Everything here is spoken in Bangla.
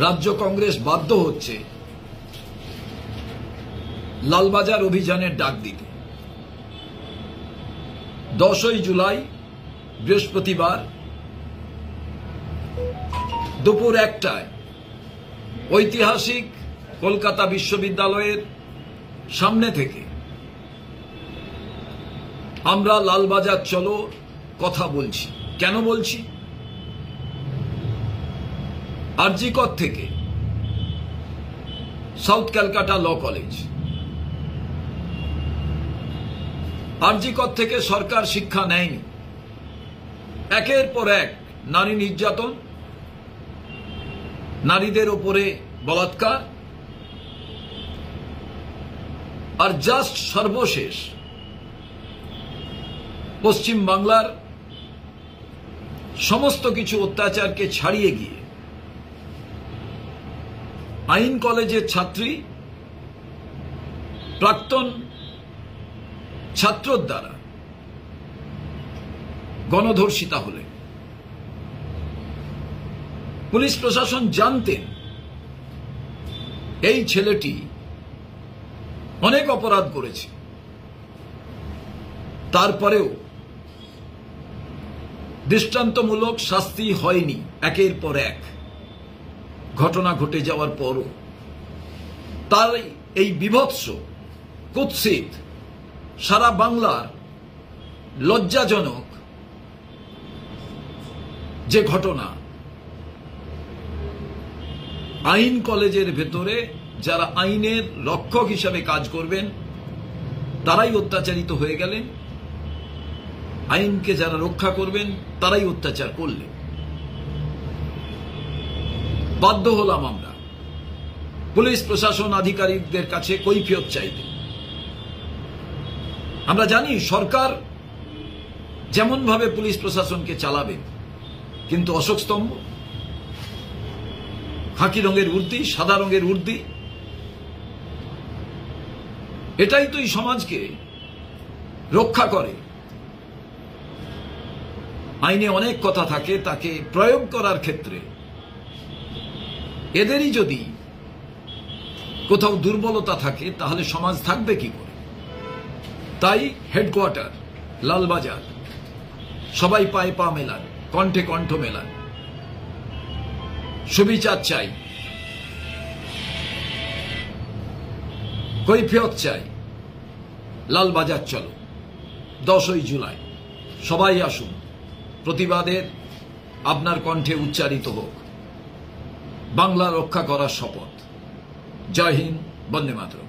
রাজ্য কংগ্রেস বাধ্য হচ্ছে লালবাজার অভিযানের ডাক দিতে। 10ই জুলাই বৃহস্পতিবার দুপুর 1টায় ঐতিহাসিক কলকাতা বিশ্ববিদ্যালয়ের সামনে থেকে আমরা লালবাজার চলো কথা বলছি। কেন বলছি? আরজিকর থেকে South Calcutta law college, RG Kar থেকে সরকার শিক্ষা নেয়নি। একের পর এক নারী নির্যাতন, নারীদের উপরে বলাৎকার, আর জাস্ট সর্বশেষ পশ্চিম বাংলার সমস্ত কিছু অত্যাচারকে ছাড়িয়ে গিয়ে আইন কলেজের ছাত্রী প্রাক্তন ছাত্রর দ্বারা গণধর্ষিতা হলেন। পুলিশ প্রশাসন জানতেন এই ছেলেটি অনেক অপরাধ করেছে, তারপরেও দৃষ্টান্তমূলক শাস্তি হয়নি। একের পর এক ঘটনা ঘটে যাওয়ার পরও তার এই বিভৎস, কুৎসিত, সারা বাংলার লজ্জাজনক যে ঘটনা, আইন কলেজের ভেতরে যারা আইনের রক্ষক হিসাবে কাজ করবেন তারাই অত্যাচারিত হয়ে গেলেন, আইনকে যারা রক্ষা করবেন তারাই অত্যাচার করলেন। বাধ্য হলাম আমরা পুলিশ প্রশাসন আধিকারিকদের কাছে কৈফিয়ত চাইতে। আমরা জানি সরকার যেমন ভাবে পুলিশ প্রশাসনকে চালাবেন, কিন্তু অশোক স্তম্ভ, খাকি রঙের উর্দি, সাদা রঙের উর্দি, এটাই তো এই সমাজকে রক্ষা করে। আইনে অনেক কথা থাকে, তাকে প্রয়োগ করার ক্ষেত্রে এদেরই যদি কোথাও দুর্বলতা থাকে তাহলে সমাজ থাকবে কি করে? তাই হেডকোয়ার্টার লালবাজার, সবাই পায়ে পা মেলান, কণ্ঠে কণ্ঠ মেলান, সুবিচার চাই, কৈফিয়ত চাই। লালবাজার চলো 10ই জুলাই, সবাই আসুন, প্রতিবাদের আপনার কণ্ঠে উচ্চারিত হোক। বাংলা রক্ষা করার শপথ। জয় হিন্দ, বন্দে মাতরম।